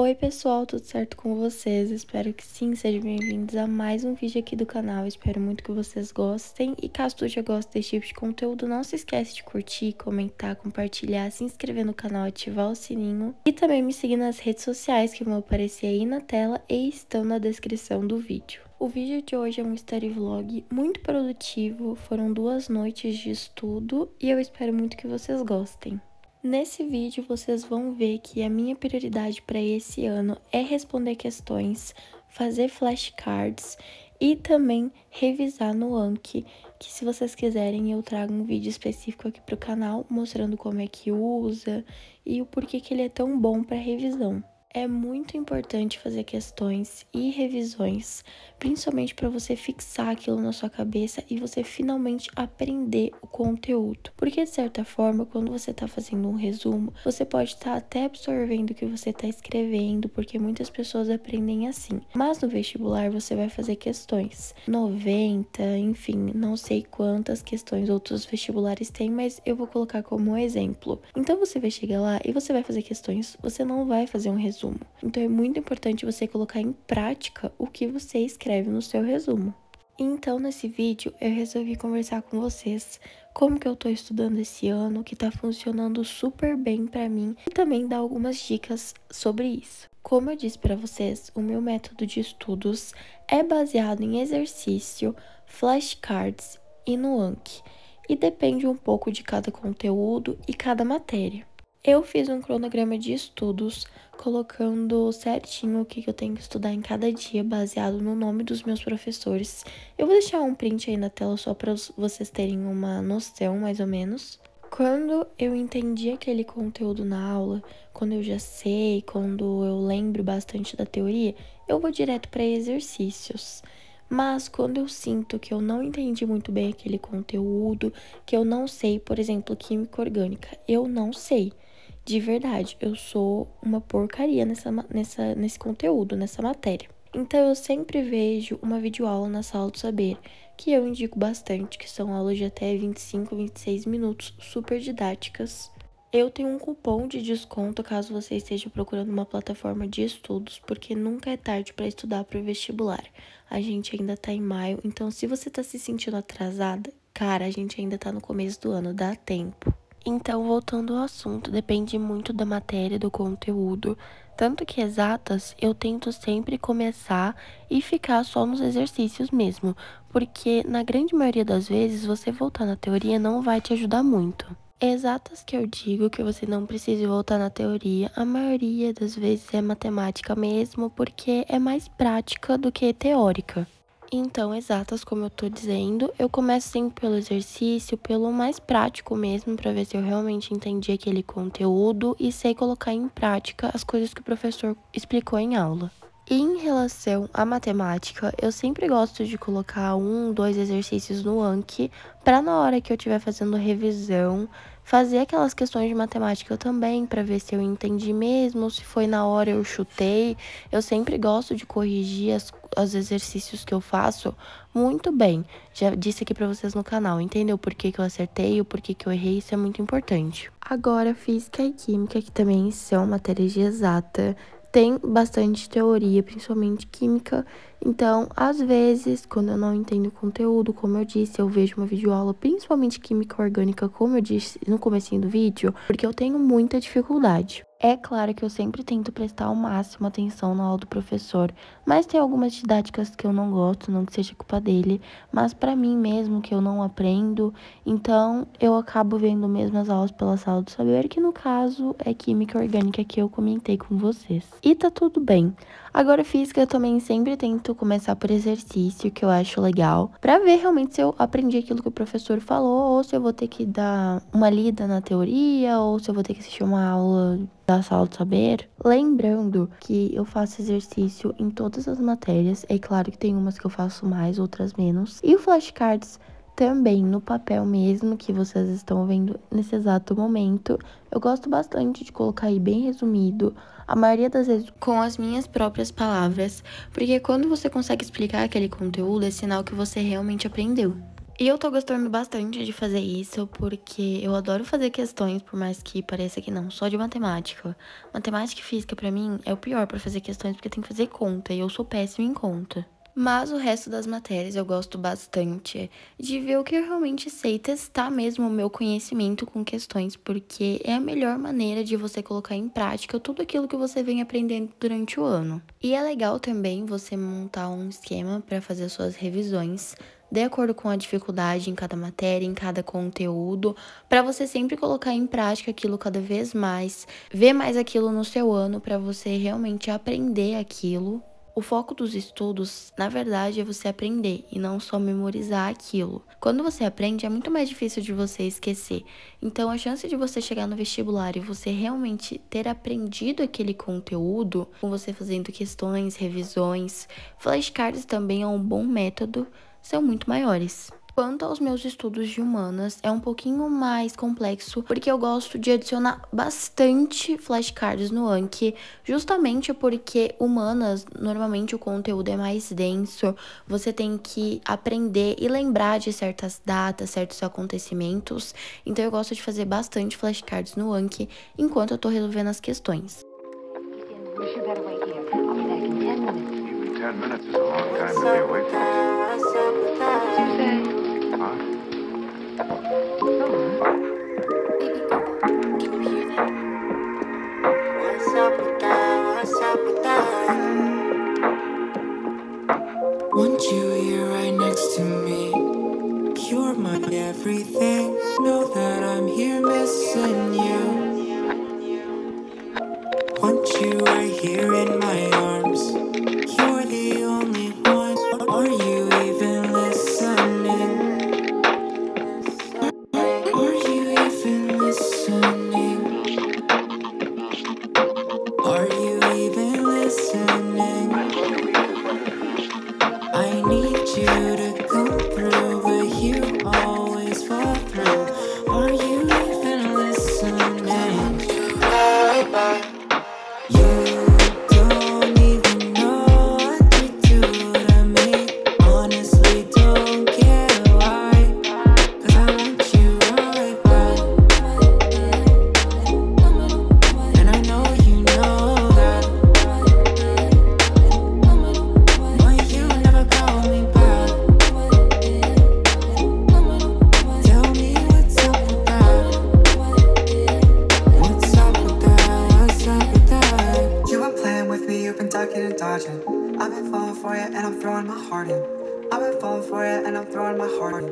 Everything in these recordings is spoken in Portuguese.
Oi pessoal, tudo certo com vocês? Espero que sim, sejam bem-vindos a mais um vídeo aqui do canal. Espero muito que vocês gostem e caso tu já goste desse tipo de conteúdo, não se esquece de curtir, comentar, compartilhar, se inscrever no canal, ativar o sininho e também me seguir nas redes sociais que vão aparecer aí na tela e estão na descrição do vídeo. O vídeo de hoje é um study vlog muito produtivo, foram 2 noites de estudo e eu espero muito que vocês gostem. Nesse vídeo vocês vão ver que a minha prioridade para esse ano é responder questões, fazer flashcards e também revisar no Anki, que se vocês quiserem eu trago um vídeo específico aqui para o canal mostrando como é que usa e o porquê que ele é tão bom para revisão. É muito importante fazer questões e revisões, principalmente para você fixar aquilo na sua cabeça e você finalmente aprender o conteúdo. Porque, de certa forma, quando você está fazendo um resumo, você pode estar até absorvendo o que você está escrevendo, porque muitas pessoas aprendem assim. Mas no vestibular você vai fazer questões, 90, enfim, não sei quantas questões outros vestibulares têm, mas eu vou colocar como exemplo. Então você vai chegar lá e você vai fazer questões, você não vai fazer um resumo. Então é muito importante você colocar em prática o que você escreve no seu resumo. Então nesse vídeo eu resolvi conversar com vocês como que eu tô estudando esse ano, que tá funcionando super bem pra mim e também dar algumas dicas sobre isso. Como eu disse pra vocês, o meu método de estudos é baseado em exercício, flashcards e no Anki e depende um pouco de cada conteúdo e cada matéria. Eu fiz um cronograma de estudos, colocando certinho o que eu tenho que estudar em cada dia, baseado no nome dos meus professores. Eu vou deixar um print aí na tela só para vocês terem uma noção, mais ou menos. Quando eu entendi aquele conteúdo na aula, quando eu já sei, quando eu lembro bastante da teoria, eu vou direto para exercícios. Mas quando eu sinto que eu não entendi muito bem aquele conteúdo, que eu não sei, por exemplo, química orgânica, eu não sei. De verdade, eu sou uma porcaria nesse conteúdo, nessa matéria. Então, eu sempre vejo uma videoaula na Sala do Saber, que eu indico bastante, que são aulas de até 25, 26 minutos, super didáticas. Eu tenho um cupom de desconto caso você esteja procurando uma plataforma de estudos, porque nunca é tarde para estudar para o vestibular. A gente ainda tá em maio, então se você tá se sentindo atrasada, cara, a gente ainda tá no começo do ano, dá tempo. Então, voltando ao assunto, depende muito da matéria, do conteúdo. Tanto que exatas, eu tento sempre começar e ficar só nos exercícios mesmo. Porque, na grande maioria das vezes, você voltar na teoria não vai te ajudar muito. Exatas que eu digo que você não precisa voltar na teoria, a maioria das vezes é matemática mesmo, porque é mais prática do que teórica. Então, exatas, como eu tô dizendo, eu começo sempre pelo exercício, pelo mais prático mesmo, para ver se eu realmente entendi aquele conteúdo e sei colocar em prática as coisas que o professor explicou em aula. E em relação à matemática, eu sempre gosto de colocar 1, 2 exercícios no Anki, para na hora que eu estiver fazendo revisão, fazer aquelas questões de matemática também, para ver se eu entendi mesmo, se foi na hora eu chutei. Eu sempre gosto de corrigir os exercícios que eu faço muito bem. Já disse aqui para vocês no canal, entendeu por que eu acertei, o porquê que eu errei, isso é muito importante. Agora, física e química, que também são matérias de exata, tem bastante teoria, principalmente química. Então, às vezes, quando eu não entendo o conteúdo, como eu disse, eu vejo uma videoaula, principalmente química orgânica, como eu disse no comecinho do vídeo, porque eu tenho muita dificuldade. É claro que eu sempre tento prestar ao máximo atenção na aula do professor, mas tem algumas didáticas que eu não gosto, não que seja culpa dele, mas pra mim mesmo que eu não aprendo, então eu acabo vendo mesmo as aulas pela Sala do Saber, que no caso é química orgânica que eu comentei com vocês. E tá tudo bem. Agora, física eu também sempre tento começar por exercício, que eu acho legal, pra ver realmente se eu aprendi aquilo que o professor falou, ou se eu vou ter que dar uma lida na teoria, ou se eu vou ter que assistir uma aula da Sala do Saber. Lembrando que eu faço exercício em todas as matérias, é claro que tem umas que eu faço mais, outras menos. E o flashcards também no papel mesmo, que vocês estão vendo nesse exato momento. Eu gosto bastante de colocar aí bem resumido, a maioria das vezes com as minhas próprias palavras, porque quando você consegue explicar aquele conteúdo, é sinal que você realmente aprendeu. E eu tô gostando bastante de fazer isso porque eu adoro fazer questões, por mais que pareça que não, só de matemática. Matemática e física pra mim é o pior pra fazer questões porque tem que fazer conta e eu sou péssima em conta. Mas o resto das matérias eu gosto bastante de ver o que eu realmente sei, testar mesmo o meu conhecimento com questões, porque é a melhor maneira de você colocar em prática tudo aquilo que você vem aprendendo durante o ano. E é legal também você montar um esquema para fazer suas revisões de acordo com a dificuldade em cada matéria, em cada conteúdo, para você sempre colocar em prática aquilo cada vez mais, ver mais aquilo no seu ano para você realmente aprender aquilo. O foco dos estudos, na verdade, é você aprender e não só memorizar aquilo. Quando você aprende, é muito mais difícil de você esquecer. Então, a chance de você chegar no vestibular e você realmente ter aprendido aquele conteúdo, com você fazendo questões, revisões, flashcards também é um bom método, são muito maiores. Quanto aos meus estudos de humanas, é um pouquinho mais complexo, porque eu gosto de adicionar bastante flashcards no Anki, justamente porque humanas, normalmente o conteúdo é mais denso, você tem que aprender e lembrar de certas datas, certos acontecimentos, então eu gosto de fazer bastante flashcards no Anki enquanto eu tô resolvendo as questões. You better wait here. I'll be back in 10 minutes. Even 10 minutes is a long time to be away from. What'd you say? Huh? Want you here right next to me. You're my everything. Know that I'm here missing you. Want you right here in my arms. You're the only one. Are you even listening? Are you even listening? Are you even listening? I need you to come through, but you always fall through. Are you even listening? You don't even know what you do to me. Honestly, don't care why. 'Cause I want you right back. And I know you know that. But you never call me back. Tell me what's up with that. What's up with that? What's up with that? You been playing with me, you've been ducking and dodging. I've been falling for you and I'm throwing my heart in. I've been falling for you and I'm throwing my heart in.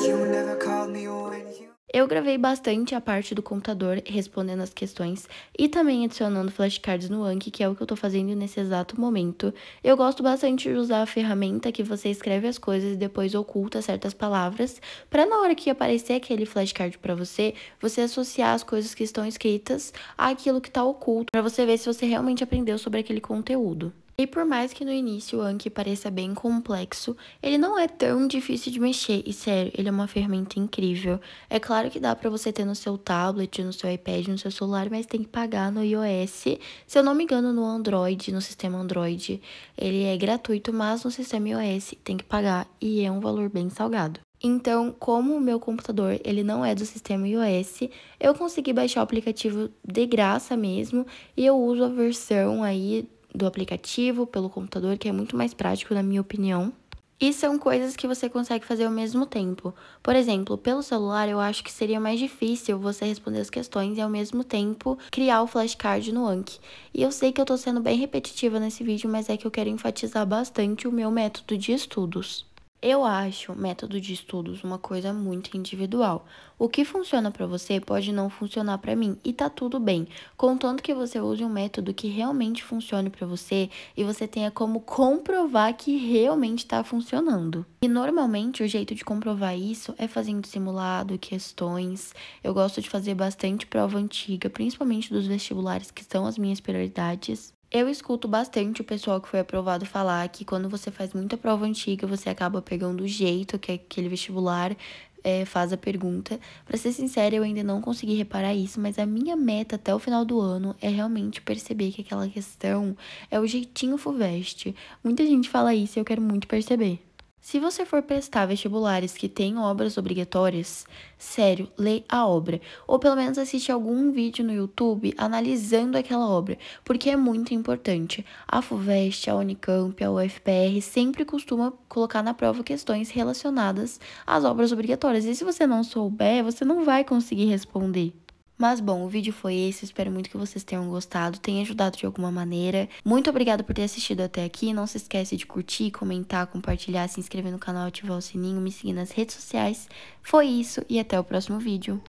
You never called me when you. Eu gravei bastante a parte do computador respondendo as questões e também adicionando flashcards no Anki, que é o que eu tô fazendo nesse exato momento. Eu gosto bastante de usar a ferramenta que você escreve as coisas e depois oculta certas palavras, para na hora que aparecer aquele flashcard para você, você associar as coisas que estão escritas àquilo que tá oculto, para você ver se você realmente aprendeu sobre aquele conteúdo. E por mais que no início o Anki pareça bem complexo, ele não é tão difícil de mexer. E sério, ele é uma ferramenta incrível. É claro que dá pra você ter no seu tablet, no seu iPad, no seu celular, mas tem que pagar no iOS. Se eu não me engano, no Android, no sistema Android, ele é gratuito, mas no sistema iOS tem que pagar e é um valor bem salgado. Então, como o meu computador ele não é do sistema iOS, eu consegui baixar o aplicativo de graça mesmo e eu uso a versão aí do aplicativo pelo computador, que é muito mais prático, na minha opinião. E são coisas que você consegue fazer ao mesmo tempo. Por exemplo, pelo celular, eu acho que seria mais difícil você responder as questões e, ao mesmo tempo, criar o flashcard no Anki. E eu sei que eu tô sendo bem repetitiva nesse vídeo, mas é que eu quero enfatizar bastante o meu método de estudos. Eu acho o método de estudos uma coisa muito individual. O que funciona para você pode não funcionar para mim e tá tudo bem, contanto que você use um método que realmente funcione para você e você tenha como comprovar que realmente está funcionando. E normalmente o jeito de comprovar isso é fazendo simulado, questões. Eu gosto de fazer bastante prova antiga, principalmente dos vestibulares que são as minhas prioridades. Eu escuto bastante o pessoal que foi aprovado falar que quando você faz muita prova antiga, você acaba pegando o jeito que aquele vestibular faz a pergunta. Pra ser sincera, eu ainda não consegui reparar isso, mas a minha meta até o final do ano é realmente perceber que aquela questão é o jeitinho FUVEST. Muita gente fala isso e eu quero muito perceber. Se você for prestar vestibulares que têm obras obrigatórias, sério, lê a obra. Ou pelo menos assiste algum vídeo no YouTube analisando aquela obra, porque é muito importante. A FUVEST, a Unicamp, a UFPR sempre costuma colocar na prova questões relacionadas às obras obrigatórias. E se você não souber, você não vai conseguir responder. Mas bom, o vídeo foi esse, espero muito que vocês tenham gostado, tenha ajudado de alguma maneira. Muito obrigada por ter assistido até aqui, não se esquece de curtir, comentar, compartilhar, se inscrever no canal, ativar o sininho, me seguir nas redes sociais. Foi isso e até o próximo vídeo.